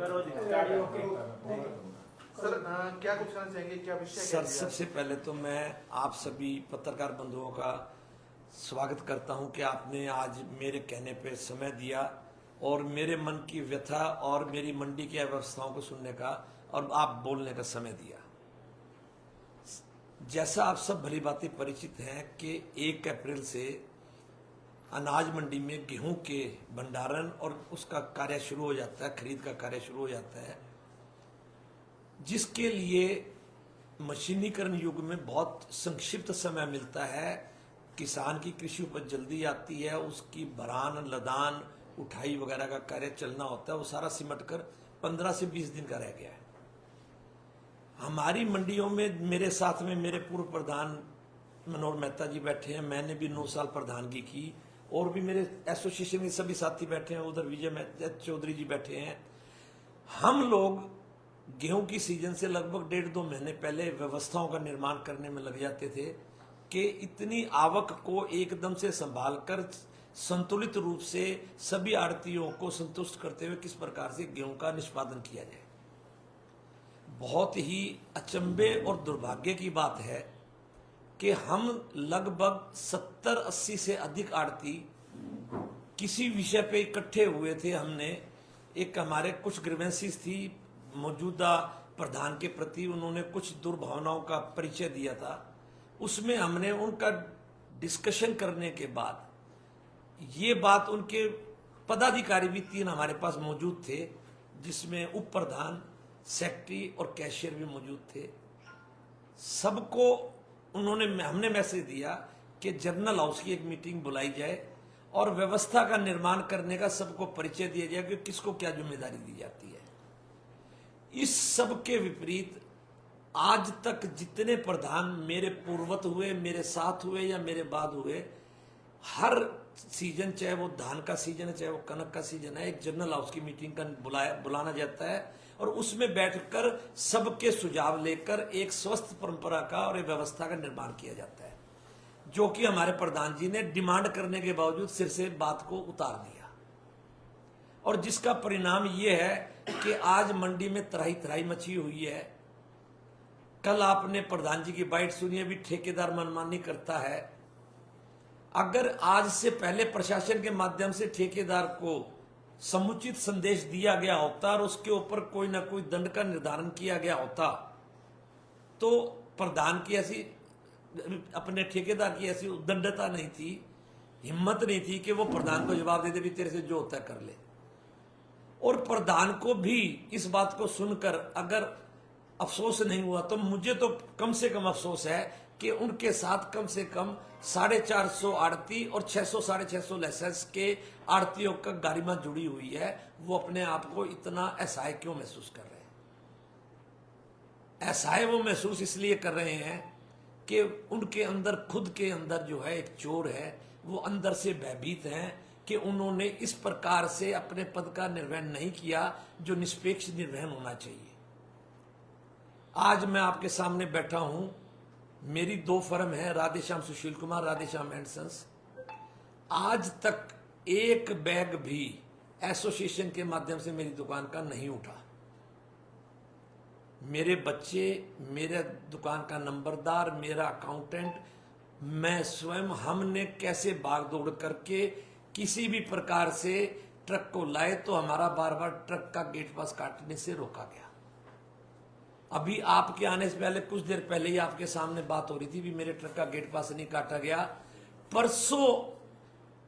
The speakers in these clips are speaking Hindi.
सर क्या कुछ कहना चाहेंगे, क्या विषय? सर सबसे पहले तो मैं आप सभी पत्रकार बंधुओं का स्वागत करता हूं कि आपने आज मेरे कहने पे समय दिया और मेरे मन की व्यथा और मेरी मंडी की अव्यवस्थाओं को सुनने का और आप बोलने का समय दिया। जैसा आप सब भली बातें परिचित हैं कि 1 अप्रैल से अनाज मंडी में गेहूं के भंडारण और उसका कार्य शुरू हो जाता है, खरीद का कार्य शुरू हो जाता है, जिसके लिए मशीनीकरण युग में बहुत संक्षिप्त समय मिलता है। किसान की कृषि उपज जल्दी आती है, उसकी भरान लदान उठाई वगैरह का कार्य चलना होता है, वो सारा सिमट कर 15 से 20 दिन का रह गया है। हमारी मंडियों में मेरे साथ में मेरे पूर्व प्रधान मनोहर मेहता जी बैठे हैं, मैंने भी 9 साल प्रधानगी की, और भी मेरे एसोसिएशन के सभी साथी बैठे हैं, उधर विजय चौधरी जी बैठे हैं। हम लोग गेहूं की सीजन से लगभग 1.5-2 महीने पहले व्यवस्थाओं का निर्माण करने में लग जाते थे कि इतनी आवक को एकदम से संभाल कर संतुलित रूप से सभी आड़तियों को संतुष्ट करते हुए किस प्रकार से गेहूं का निष्पादन किया जाए। बहुत ही अचंभे और दुर्भाग्य की बात है कि हम लगभग 70-80 से अधिक आड़ती किसी विषय पे इकट्ठे हुए थे। हमने एक हमारे कुछ ग्रीवेंसीज थी मौजूदा प्रधान के प्रति, उन्होंने कुछ दुर्भावनाओं का परिचय दिया था। उसमें हमने उनका डिस्कशन करने के बाद ये बात, उनके पदाधिकारी भी 3 हमारे पास मौजूद थे, जिसमें उप प्रधान, सेक्रेटरी और कैशियर भी मौजूद थे। सबको हमने मैसेज दिया कि जनरल हाउस की एक मीटिंग बुलाई जाए और व्यवस्था का निर्माण करने का सबको परिचय दिया जाए कि किसको क्या जिम्मेदारी दी जाती है। इस सब के विपरीत आज तक जितने प्रधान मेरे पूर्वत हुए, मेरे साथ हुए या मेरे बाद हुए, हर सीजन, चाहे वो धान का सीजन है चाहे वो कनक का सीजन है, एक जनरल हाउस की मीटिंग का बुलाना जाता है और उसमें बैठकर सबके सुझाव लेकर एक स्वस्थ परंपरा का और एक व्यवस्था का निर्माण किया जाता है, जो कि हमारे प्रधान जी ने डिमांड करने के बावजूद सिर से बात को उतार दिया। और जिसका परिणाम ये है कि आज मंडी में त्राही मची हुई है। कल आपने प्रधान जी की बाइट सुनी है, भी ठेकेदार मनमानी करता है। अगर आज से पहले प्रशासन के माध्यम से ठेकेदार को समुचित संदेश दिया गया होता और उसके ऊपर कोई ना कोई दंड का निर्धारण किया गया होता, तो प्रधान की ऐसी, अपने ठेकेदार की ऐसी उद्दंडता नहीं थी, हिम्मत नहीं थी कि वो प्रधान को जवाब दे दे भी तेरे से जो होता है कर ले। और प्रधान को भी इस बात को सुनकर अगर अफसोस नहीं हुआ तो मुझे तो कम से कम अफसोस है कि उनके साथ कम से कम 450 आड़ती और 600-650 लाइसेंस के आड़तियों का गारिमा जुड़ी हुई है। वो अपने आप को इतना असहाय क्यों महसूस कर रहे हैं? असहाय वो महसूस इसलिए कर रहे हैं कि उनके अंदर, खुद के अंदर जो है एक चोर है, वो अंदर से भयभीत हैं कि उन्होंने इस प्रकार से अपने पद का निर्वहन नहीं किया जो निष्पक्ष निर्वहन होना चाहिए। आज मैं आपके सामने बैठा हूं, मेरी 2 फर्म है, राधेश्याम सुशील कुमार, राधेश्याम एंड सन्स। आज तक एक बैग भी एसोसिएशन के माध्यम से मेरी दुकान का नहीं उठा। मेरे बच्चे, मेरे दुकान का नंबरदार, मेरा अकाउंटेंट, मैं स्वयं, हमने कैसे भाग दौड़ करके किसी भी प्रकार से ट्रक को लाए तो हमारा बार बार ट्रक का गेट पास काटने से रोका गया। अभी आपके आने से पहले, कुछ देर पहले ही आपके सामने बात हो रही थी, भी मेरे ट्रक का गेट पास नहीं काटा गया। परसों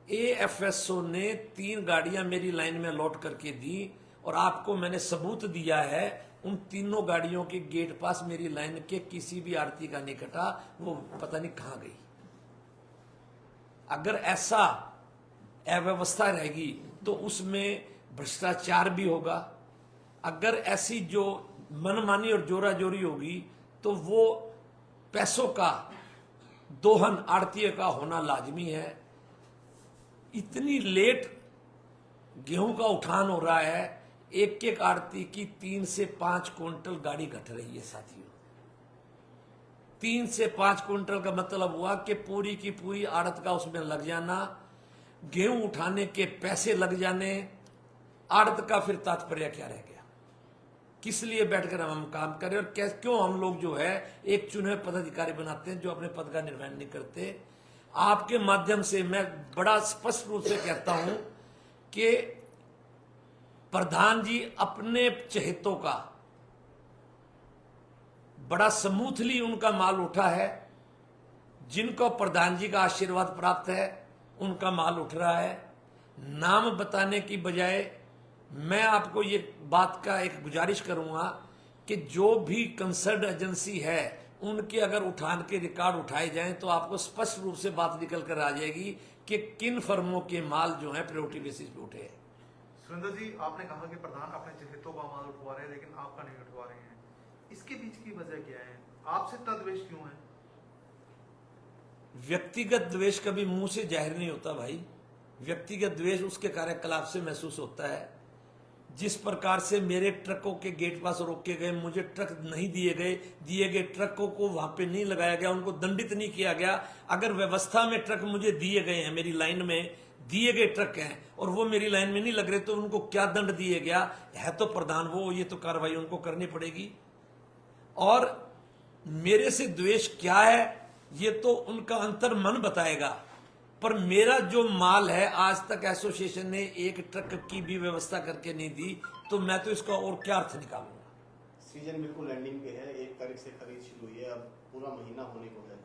एएफएसओ ने 3 गाड़ियां मेरी लाइन में लौट करके दी और आपको मैंने सबूत दिया है, उन तीनों गाड़ियों के गेट पास मेरी लाइन के किसी भी आड़ती का नहीं कटा, वो पता नहीं कहां गई। अगर ऐसा अव्यवस्था रहेगी तो उसमें भ्रष्टाचार भी होगा। अगर ऐसी जो मनमानी और जोरा जोरी होगी तो वो पैसों का दोहन आड़तीय का होना लाजमी है। इतनी लेट गेहूं का उठान हो रहा है, एक आड़ती की 3 से 5 क्विंटल गाड़ी घट रही है साथियों। 3 से 5 क्विंटल का मतलब हुआ कि पूरी की पूरी आड़त का उसमें लग जाना, गेहूं उठाने के पैसे लग जाने, आड़त का फिर तात्पर्य क्या रह गया? किस लिए बैठकर हम काम करें, और क्यों हम लोग जो है एक चुने हुए पदाधिकारी बनाते हैं जो अपने पद का निर्वहन नहीं करते। आपके माध्यम से मैं बड़ा स्पष्ट रूप से कहता हूं कि प्रधान जी अपने चहेतों का बड़ा स्मूथली उनका माल उठा है। जिनको प्रधान जी का आशीर्वाद प्राप्त है उनका माल उठ रहा है। नाम बताने की बजाय मैं आपको ये बात का एक गुजारिश करूंगा कि जो भी कंसर्न एजेंसी है उनके अगर उठान के रिकॉर्ड उठाए जाएं तो आपको स्पष्ट रूप से बात निकल कर आ जाएगी कि किन फर्मों के माल जो है प्रायोरिटी बेसिस पे उठे हैं। सुरेंद्र जी, आपने कहा कि प्रधान अपने चहेतों का माल उठवा रहे हैं लेकिन आपका नहीं उठवा रहे हैं, इसके बीच की वजह क्या है? आपसे इतना द्वेष क्यों है? व्यक्तिगत द्वेष कभी मुंह से जाहिर नहीं होता भाई। व्यक्तिगत द्वेष उसके कार्यकलाप से महसूस होता है। जिस प्रकार से मेरे ट्रकों के गेट पास रोके गए, मुझे ट्रक नहीं दिए गए ट्रकों को वहां पे नहीं लगाया गया, उनको दंडित नहीं किया गया। अगर व्यवस्था में ट्रक मुझे दिए गए हैं, मेरी लाइन में दिए गए ट्रक हैं और वो मेरी लाइन में नहीं लग रहे, तो उनको क्या दंड दिए गया है? तो प्रधान वो, ये तो कार्रवाई उनको करनी पड़ेगी। और मेरे से द्वेष क्या है ये तो उनका अंतर मन बताएगा, पर मेरा जो माल है आज तक एसोसिएशन ने एक ट्रक की भी व्यवस्था करके नहीं दी, तो मैं तो इसका और क्या अर्थ निकालूंगा। सीजन बिल्कुल एंडिंग पे है, 1 तारीख से खरीद शुरू हुई है, अब पूरा महीना होने को है।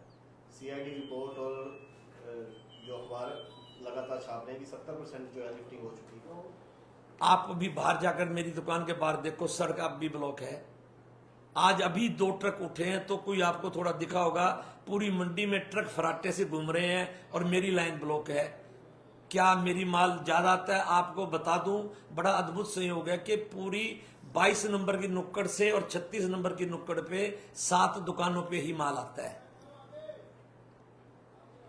सीआईडी रिपोर्ट और जो अखबार लगातार छाप रहे हैं कि 70% जो है लिफ्टिंग हो चुकी है। आप अभी बाहर जाकर मेरी दुकान के बाहर देखो, सड़क अब भी ब्लॉक है। आज अभी 2 ट्रक उठे हैं तो कोई आपको थोड़ा दिखा होगा, पूरी मंडी में ट्रक फराटे से घूम रहे हैं और मेरी लाइन ब्लॉक है। क्या मेरी माल ज्यादा आता है? आपको बता दूं, बड़ा अद्भुत संयोग है कि पूरी 22 नंबर की नुक्कड़ से और 36 नंबर की नुक्कड़ पे 7 दुकानों पे ही माल आता है।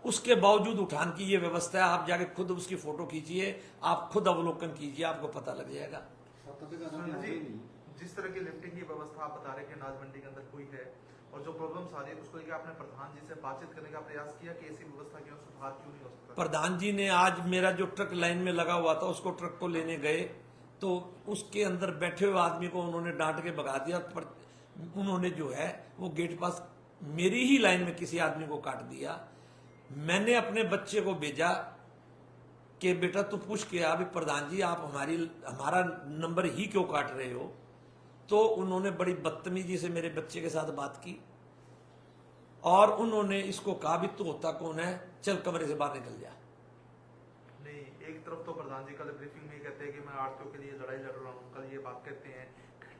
उसके बावजूद उठान की ये व्यवस्था है। आप जाके खुद उसकी फोटो खींचिए, आप खुद अवलोकन कीजिए, आपको पता लग जाएगा। सुरेंद्र जी, जिस तरह की लिफ्टिंग की व्यवस्था आप बता रहे हैं कि अनाज मंडी के अंदर हुई है और जो प्रॉब्लम्स आ रही है उसको लेकर आपने प्रधान जी से बातचीत करने का प्रयास किया कि ऐसी व्यवस्था क्यों, सुधार क्यों नहीं हो सकता? प्रधान जी ने आज मेरा जो ट्रक लाइन में लगा हुआ था उसको ट्रक को लेने गए तो उसके अंदर बैठे हुए आदमी को उन्होंने डांट के भगा दिया। पर उन्होंने जो है वो गेट पास मेरी ही लाइन में किसी आदमी को काट दिया। मैंने अपने बच्चे को भेजा कि बेटा तू पूछ के अभी प्रधान जी आप हमारा नंबर ही क्यों काट रहे हो? तो उन्होंने बड़ी बदतमीजी से मेरे बच्चे के साथ बात की और उन्होंने इसको कहा भी तू होता कौन है, चल कमरे से बाहर निकल जा। नहीं, एक तरफ तो प्रधान जी कल ब्रीफिंग में कहते हैं कि मैं आड़तियों के लिए लड़ाई लड़ रहा हूँ, कल ये बात कहते हैं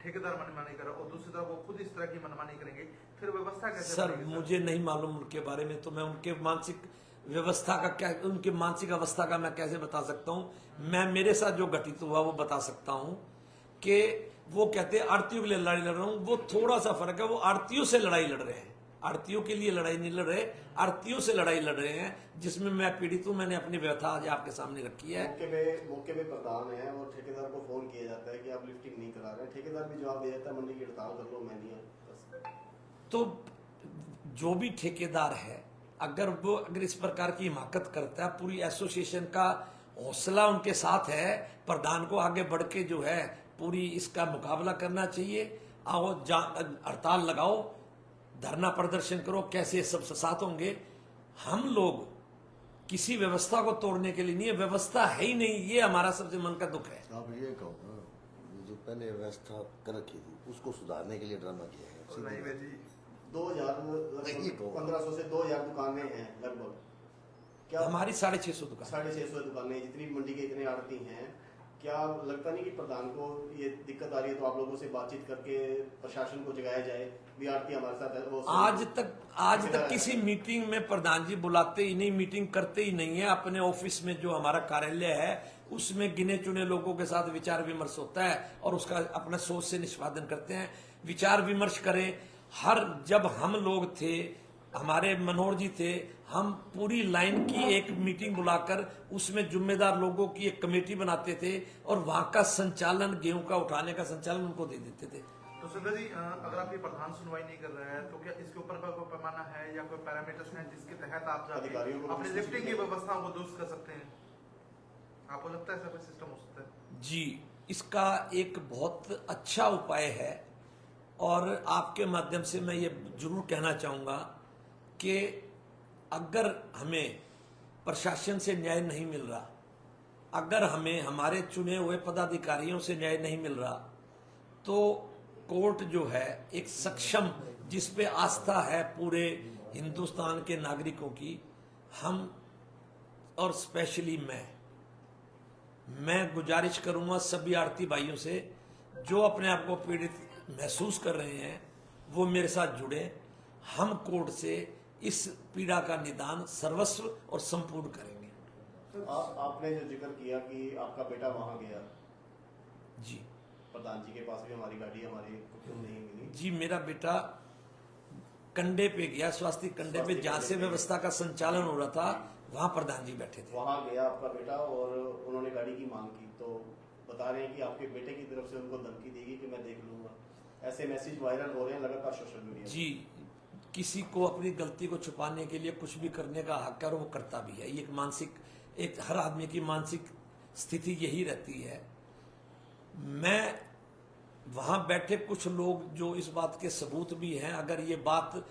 ठेकेदार मनमानी कर रहा, और दूसरी तरफ वो खुद इस तरह की मनमानी करेंगे, फिर व्यवस्था कैसे? सर मुझे नहीं मालूम उनके बारे में, तो मैं उनके मानसिक व्यवस्था का क्या, उनके मानसिक अवस्था का मैं कैसे बता सकता हूं। मैं मेरे साथ जो घटित हुआ वो बता सकता हूं कि वो कहते हैं आड़तियों के लिए लड़ाई लड़ रहा हूं। वो थोड़ा सा फर्क है, वो आड़तियों से लड़ाई लड़ रहे हैं, आड़तियों के लिए लड़ाई नहीं लड़ रहे, आड़तियों से लड़ाई लड़ रहे हैं, जिसमें मैं पीड़ित हूं। मैंने अपनी व्यथा आज आपके सामने रखी है। मौके पे प्रधान है और ठेकेदार को फोन किया जाता है कि आप लिफ्टिंग नहीं करा रहे, ठेकेदार भी जवाब दे देता है मंडी की हड़ताल कर लो, मैं नहीं बस। तो जो भी ठेकेदार है अगर इस प्रकार की हिमाकत करता है, पूरी एसोसिएशन का हौसला उनके साथ है, प्रधान को आगे बढ़ के जो है पूरी इसका मुकाबला करना चाहिए। आओ हड़ताल लगाओ, धरना प्रदर्शन करो, कैसे सब साथ होंगे। हम लोग किसी व्यवस्था को तोड़ने के लिए नहीं है, व्यवस्था है ही नहीं, ये हमारा सबसे मन का दुख है। आप ये कहो ना, ये जो पहले व्यवस्था कर रखी थी उसको सुधारने के लिए ड्रामा किया है। नहीं भाई जी, 1500 से 2000 दुकानें हैं लगभग। क्या हमारी 650 दुकान, 650 दुकानें, जितनी मंडी के इतने आड़ती हैं, क्या लगता नहीं कि प्रधान को ये दिक्कत आ रही है तो आप लोगों से बातचीत करके प्रशासन को जगाया जाए भी आड़ती हमारे साथ है? वो आज तक किसी मीटिंग में प्रधान जी बुलाते ही नहीं, मीटिंग करते ही नहीं है। अपने ऑफिस में जो हमारा कार्यालय है उसमें गिने चुने लोगों के साथ विचार विमर्श होता है और उसका अपना सोच से निष्पादन करते हैं। विचार विमर्श करें। जब हम लोग थे, हमारे मनोहर जी थे, हम पूरी लाइन की एक मीटिंग बुलाकर उसमें जिम्मेदार लोगों की एक कमेटी बनाते थे और वहां का संचालन, गेहूं का उठाने का संचालन उनको दे देते थे। तो सुंदर जी, अगर आपकी प्रधान सुनवाई नहीं कर रहा है तो क्या इसके ऊपर का कोई पैमाना है या कोई पैरामीटर्स हैं जिसके तहत आप अधिकारियों को अपनी लिफ्टिंग की व्यवस्थाओं को दुरुस्त कर सकते हैं? आपको लगता है ऐसा कोई सिस्टम हो सकता है? जी, इसका एक बहुत अच्छा उपाय है। और आपके माध्यम से मैं ये जरूर कहना चाहूँगा कि अगर हमें प्रशासन से न्याय नहीं मिल रहा, अगर हमें हमारे चुने हुए पदाधिकारियों से न्याय नहीं मिल रहा, तो कोर्ट जो है एक सक्षम, जिस पे आस्था है पूरे हिंदुस्तान के नागरिकों की, हम और स्पेशली मैं गुजारिश करूंगा सभी आरती भाइयों से जो अपने आप को पीड़ित महसूस कर रहे हैं वो मेरे साथ जुड़े। हम कोर्ट से इस पीड़ा का निदान सर्वस्व और संपूर्ण करेंगे। आपने जो जिक्र किया कि आपका बेटा वहां गया, जी प्रधान जी के पास भी हमारी गाड़ी हमारी क्यों नहीं मिली? जी, मेरा बेटा कंडे पे गया, स्वास्थ्य कंडे पे, जहाँ से व्यवस्था का संचालन हो रहा था वहां प्रधान जी बैठे थे। वहां गया आपका बेटा और उन्होंने गाड़ी की मांग की, तो बता रहे हैं कि आपके बेटे की तरफ से उनको धमकी देगी कि मैं देख लूंगा। ऐसे मैसेज वायरल हो रहे हैं लगातार सोशल मीडिया। जी, किसी को अपनी गलती को छुपाने के लिए कुछ भी करने का हक है और वो करता भी है। ये एक मानसिक, एक हर आदमी की मानसिक स्थिति यही रहती है। मैं वहां बैठे कुछ लोग जो इस बात के सबूत भी हैं, अगर ये बात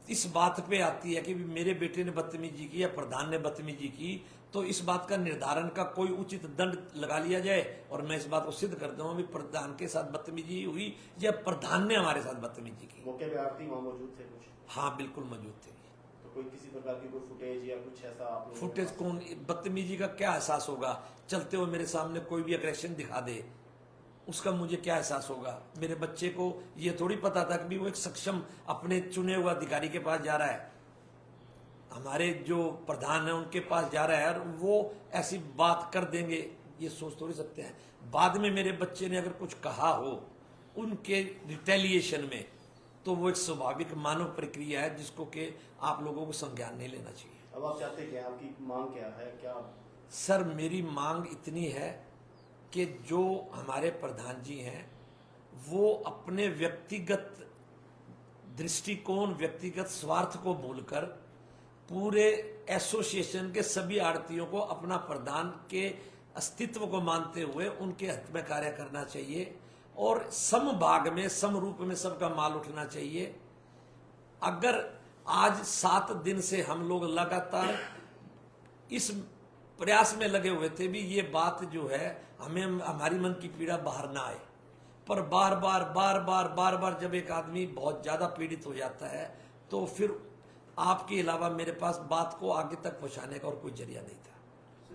इस बात पे आती है कि मेरे बेटे ने बदतमीजी की या प्रधान ने बदतमीजी की, तो इस बात का निर्धारण का कोई उचित दंड लगा लिया जाए और मैं इस बात को सिद्ध कर दूंगा कि प्रधान के साथ बदतमीजी हुई या प्रधान ने हमारे साथ बदतमीजी की। मौके पे आरती वहां मौजूद थे कुछ? हाँ, बिल्कुल मौजूद थे। तो कोई किसी प्रकार की कोई फुटेज या कुछ ऐसा आप लोगों के फुटेज पास? कौन, बदतमीजी का क्या एहसास होगा? चलते हुए मेरे सामने कोई भी अग्रेशन दिखा दे, उसका मुझे क्या एहसास होगा? मेरे बच्चे को ये थोड़ी पता था कि वो एक सक्षम अपने चुने हुए अधिकारी के पास जा रहा है, हमारे जो प्रधान है उनके पास जा रहा है और वो ऐसी बात कर देंगे, ये सोच थोड़ी सकते हैं। बाद में मेरे बच्चे ने अगर कुछ कहा हो उनके रिटेलिएशन में, तो वो एक स्वाभाविक मानव प्रक्रिया है जिसको कि आप लोगों को संज्ञान नहीं लेना चाहिए। अब आप चाहते क्या, आपकी मांग क्या है? क्या सर, मेरी मांग इतनी है कि जो हमारे प्रधान जी हैं वो अपने व्यक्तिगत दृष्टिकोण, व्यक्तिगत स्वार्थ को भूलकर पूरे एसोसिएशन के सभी आड़तियों को अपना प्रधान के अस्तित्व को मानते हुए उनके हित में कार्य करना चाहिए और समभाग में, समरूप में सबका माल उठना चाहिए। अगर आज 7 दिन से हम लोग लगातार इस प्रयास में लगे हुए थे भी ये बात जो है हमें, हमारी मन की पीड़ा बाहर ना आए, पर बार बार जब एक आदमी बहुत ज्यादा पीड़ित हो जाता है तो फिर आपके अलावा मेरे पास बात को आगे तक पहुंचाने का और कोई जरिया नहीं था।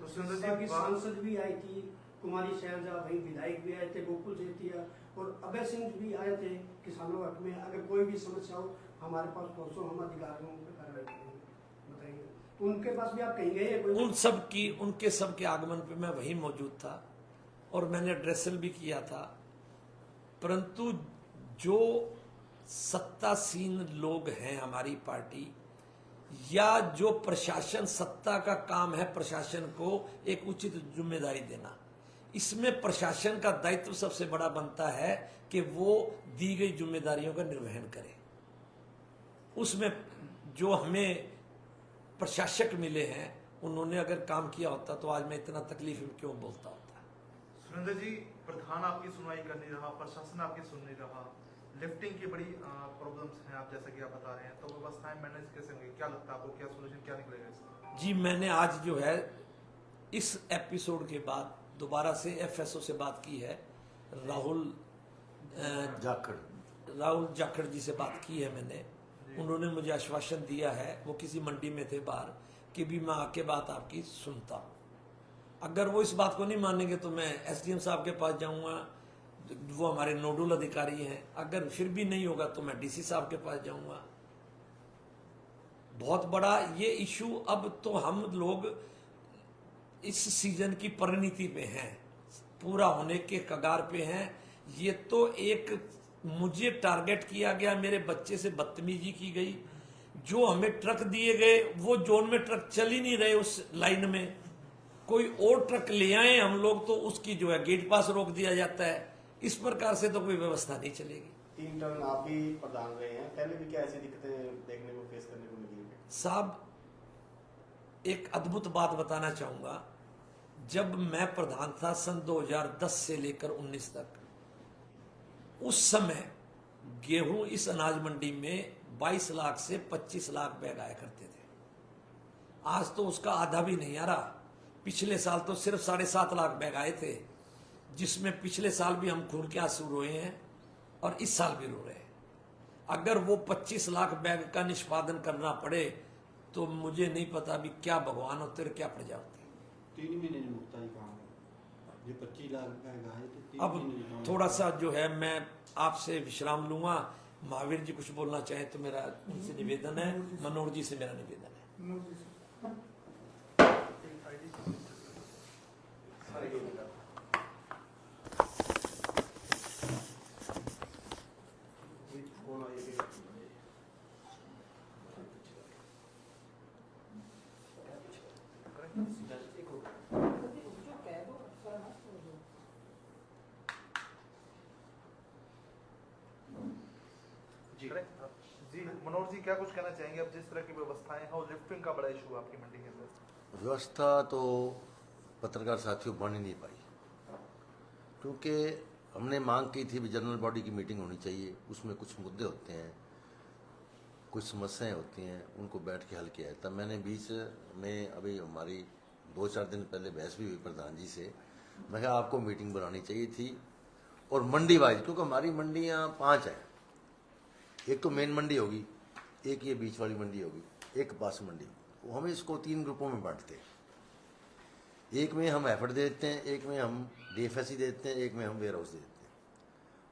सांसद भी आई थी, कुमारी शैलजा, वही विधायक भी आए थे, गोकुल सेतिया और अभय सिंह भी आए थे किसानों हक में। अगर कोई भी समस्या हो हमारे पास पहुंचो, हम अधिकारियों पर कार्रवाई करेंगे। बताइए, उनके पास भी आप कहीं गए? उनके सब के आगमन पे मैं वहीं मौजूद था और मैंने एड्रेसल भी किया था, परंतु जो सत्तासीन लोग हैं हमारी पार्टी या जो प्रशासन, सत्ता का काम है प्रशासन को एक उचित जिम्मेदारी देना, इसमें प्रशासन का दायित्व सबसे बड़ा बनता है कि वो दी गई जिम्मेदारियों का निर्वहन करे। उसमें जो हमें प्रशासक मिले हैं उन्होंने अगर काम किया होता तो आज मैं इतना तकलीफ में क्यों बोलता होता। सुरेंद्र जी, प्रधान आपकी सुनवाई कर नहीं रहा, प्रशासन आपकी सुन नहीं रहा, लिफ्टिंग की बड़ी प्रॉब्लम्स हैं, आप जैसा कि आप बता रहे हैं, तो व्यवस्थाएं मैनेज कैसे होंगी? क्या लगता है आपको, क्या सोल्यूशन क्या निकलेगा इसका? जी, मैंने आज जो है इस एपिसोड के बाद दोबारा से एफएसओ से बात की है, राहुल जाखड़ जी से बात की है मैंने। उन्होंने मुझे आश्वासन दिया है, वो किसी मंडी में थे बाहर, कि भी मैं आके बात आपकी सुनता हूँ। अगर वो इस बात को नहीं मानेंगे तो मैं एसडीएम साहब के पास जाऊंगा, वो हमारे नोडल अधिकारी हैं। अगर फिर भी नहीं होगा तो मैं डीसी साहब के पास जाऊंगा। बहुत बड़ा ये इशू, अब तो हम लोग इस सीजन की परिणति पे हैं, पूरा होने के कगार पे हैं। ये तो एक मुझे टारगेट किया गया, मेरे बच्चे से बदतमीजी की गई, जो हमें ट्रक दिए गए वो जोन में ट्रक चल ही नहीं रहे, उस लाइन में कोई और ट्रक ले आए हम लोग तो उसकी जो है गेट पास रोक दिया जाता है। इस प्रकार से तो कोई व्यवस्था नहीं चलेगी। 3 टर्म आप भी प्रधान रहे हैं, पहले भी क्या ऐसी दिक्कतें देखने को, फेस करने को मिली? साहब, एक अद्भुत बात बताना चाहूंगा। जब मैं प्रधान था सन 2010 से लेकर 19 तक, उस समय गेहूं इस अनाज मंडी में 22 लाख से 25 लाख बैग आया करते थे। आज तो उसका आधा भी नहीं आ रहा। पिछले साल तो सिर्फ 7.5 लाख बैग आए थे, जिसमें पिछले साल भी हम खून के आंसू रोए हैं और इस साल भी रो रहे हैं। अगर वो 25 लाख बैग का निष्पादन करना पड़े तो मुझे नहीं पता भी क्या भगवान होते और क्या प्रजा होती। 3 महीने नहीं मुकता ही काम ये 25 लाख बैग आए थे 3 अब महीने में काम थोड़ा सा जो है मैं आपसे विश्राम लूंगा। महावीर जी कुछ बोलना चाहें तो मेरा उनसे निवेदन है, मनोहर जी से मेरा निवेदन है। जी मनोहर जी क्या कुछ कहना चाहेंगे? अब जिस तरह की व्यवस्थाएं हैं और लिफ्टिंग का बड़ा इशू आपकी मंडी के अंदर। व्यवस्था तो पत्रकार साथियों बन ही नहीं पाई, क्योंकि हमने मांग की थी भी जनरल बॉडी की मीटिंग होनी चाहिए, उसमें कुछ मुद्दे होते हैं, कुछ समस्याएं होती हैं, उनको बैठ के हल किया है। तब मैंने बीच में अभी हमारी 2-4 दिन पहले बहस भी हुई प्रधान जी से, मैं कहा आपको मीटिंग बुलानी चाहिए थी और मंडी वाइज, क्योंकि हमारी मंडियाँ 5 हैं। एक तो मेन मंडी होगी, एक ये बीच वाली मंडी होगी, एक पास मंडी होगी। वो हमें इसको 3 ग्रुपों में बांटते हैं। एक में हम एफर्ट दे देते हैं, एक में हम DFSC दे देते हैं, एक में हम वेयर हाउस दे देते हैं।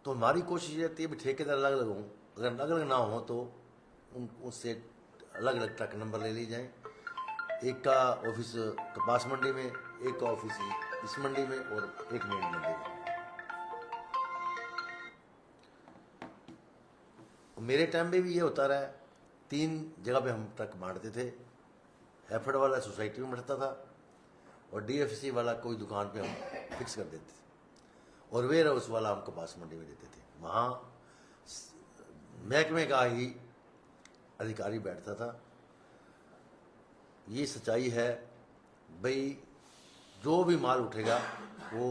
तो हमारी कोशिश ये रहती है भी ठेकेदार अलग अलग हों, अगर अलग अलग ना हो तो उससे अलग अलग ट्रक नंबर ले ली जाए। एक का ऑफिस कपास मंडी में, एक का ऑफिस इस मंडी में और एक मेन मंडी में। मेरे टाइम में भी ये होता रहा है, 3 जगह पे हम ट्रक बांटते थे। एफर्ट वाला सोसाइटी में बैठता था और DFSC वाला कोई दुकान पे हम फिक्स कर देते थे और वेयर हाउस वाला हम कपास मंडी में देते थे। वहाँ महकमे का ही अधिकारी बैठता था। ये सच्चाई है भाई, जो भी माल उठेगा वो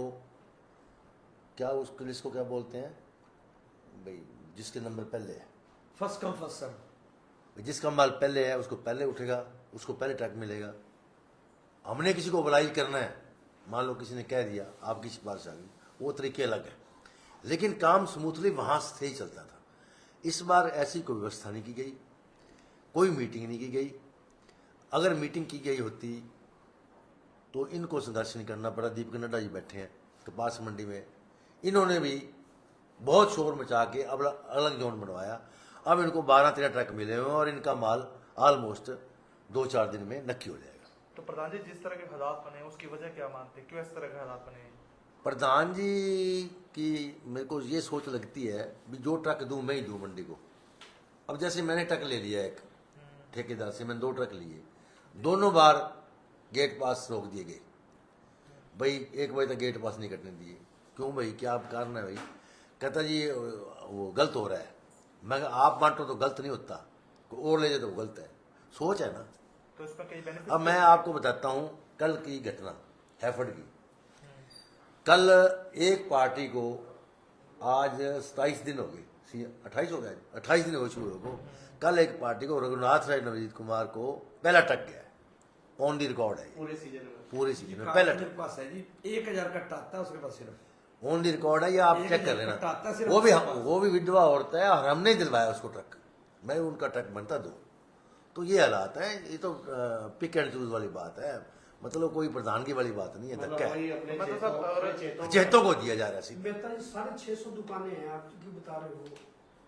क्या उसको लिस्ट को क्या बोलते हैं भाई, जिसके नंबर पहले है, फर्स्ट कम फर्स्ट सर्व। जिसका माल पहले है उसको पहले उठेगा, उसको पहले ट्रक मिलेगा। हमने किसी को ओबलाइज करना है, मान लो किसी ने कह दिया आपकी सिफारिश आ गई, वो तरीके अलग है, लेकिन काम स्मूथली वहाँ से ही चलता था। इस बार ऐसी कोई व्यवस्था नहीं की गई, कोई मीटिंग नहीं की गई। अगर मीटिंग की गई होती तो इनको संघर्ष नहीं करना पड़ा। दीपक नड्डा जी बैठे हैं कपास मंडी में, इन्होंने भी बहुत शोर मचा के अब अलग जोन बनवाया। अब इनको 12-13 ट्रक मिले हुए हैं और इनका माल ऑलमोस्ट 2-4 दिन में नक्की हो जाएगा। तो प्रधान जी जिस तरह के हालात बने उसकी वजह क्या मानते हैं, क्यों इस तरह के हालात बने हैं? प्रधान जी की मेरे को ये सोच लगती है भी जो ट्रक दूं मैं ही दूं मंडी को। अब जैसे मैंने ट्रक ले लिया एक ठेकेदार से, मैंने 2 ट्रक लिए, दोनों बार गेट पास रोक दिए गए। भाई 1 बजे तक गेट पास नहीं कटने दिए। क्यों भाई, क्या कारण है भाई? कहता जी वो गलत हो रहा है। मैं कहा आप बांटो तो गलत नहीं होता, कोई और ले जाए तो गलत है। सोच है ना। तो इसमें कई बेनिफिट। अब मैं आपको बताता हूँ कल की घटना एफर्ट की। कल एक पार्टी को आज 27 दिन हो गए, 28 हो गए, 28 दिन हो चुके को। कल एक पार्टी को रघुनाथ राय नवजीत कुमार को पहला ट्रक गया है, ऑन दी रिकॉर्ड है, पूरे सीजन में पहला मेरे ट्रक पास है जी, 1000 कट्टा आता है उसके पास सिर्फ। ऑन दी रिकॉर्ड है, ये आप चेक कर लेना। वो भी विधवा औरत है और हमने दिलवाया उसको ट्रक, मैं उनका ट्रक बनता दूं। तो ये हालात है। ये तो पिक एंड चूज वाली बात है, मतलब कोई प्रधानगी वाली बात नहीं है। धक्का है, चेतों को दिया जा रहा है। बेहतर 650 दुकानें हैं आप जो बता रहे हो,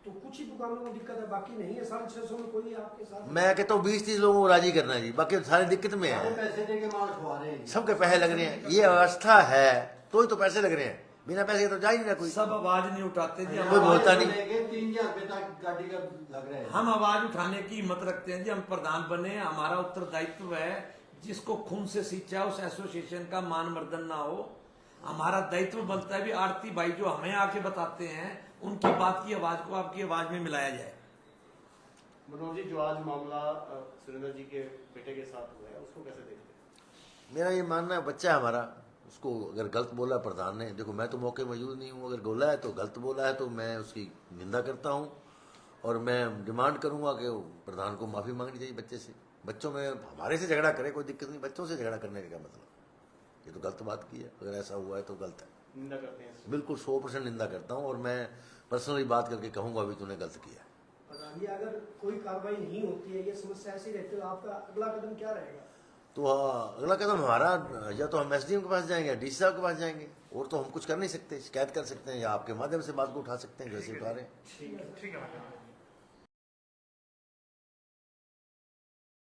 तो कुछ ही दुकानों में दिक्कत है, बाकी नहीं है। 650 में कोई आपके साथ? मैं कहता हूँ 20-30 लोगों को राजी करना है जी, बाकी सारी दिक्कत में है। पैसे दे के माल खवा रहे हैं, सबके पैसे लग रहे हैं, ये अवस्था है तो ही तो पैसे लग रहे हैं, बिना पैसे तो जा ही नहीं रहा कोई। सब आवाज नहीं उठाते जी, कोई बोलता नहीं। 3000 रुपए तक गाड़ी का लग रहा है। हम आवाज उठाने की हिम्मत रखते हैं जी। हम प्रधान बने, हमारा उत्तरदायित्व है, जिसको खून से सींचा उस एसोसिएशन का मान मर्दन ना हो। हमारा दायित्व बनता है भी आरती भाई जो हमें आके बताते हैं उनकी बात की आवाज को आपकी आवाज में मिलाया जाए। मनोज जी, जो आज मामला सुरेंद्र जी के बेटे के साथ हुआ है उसको कैसे देखते हैं? मेरा ये मानना है, बच्चा है हमारा, उसको अगर गलत बोला प्रधान ने, देखो मैं तो मौके मौजूद नहीं हूँ, अगर बोला है तो गलत बोला है तो मैं उसकी निंदा करता हूँ और मैं डिमांड करूँगा कि प्रधान को माफ़ी मांगनी चाहिए बच्चे से। बच्चों में हमारे से झगड़ा करे कोई दिक्कत नहीं, बच्चों से झगड़ा करने का क्या मतलब, ये तो गलत बात की है, अगर ऐसा हुआ है तो गलत है। निंदा करते हैं इसकी। बिल्कुल 100% निंदा करता हूँ और मैं पर्सनली बात करके कहूँगा अभी तूने गलत किया है। प्रधान जी, अगर कोई कार्रवाई नहीं होती है, ये समस्या ऐसी रहती है, तो आपका अगला कदम क्या रहेगा? तो अगला कदम हमारा, या तो हम एसडीएम के पास जाएंगे या डीसी साहब के पास जाएंगे, और तो हम कुछ कर नहीं सकते। शिकायत कर सकते हैं या आपके माध्यम से बात को उठा सकते हैं, जैसे उठा रहे हैं। ठीक है मैडम।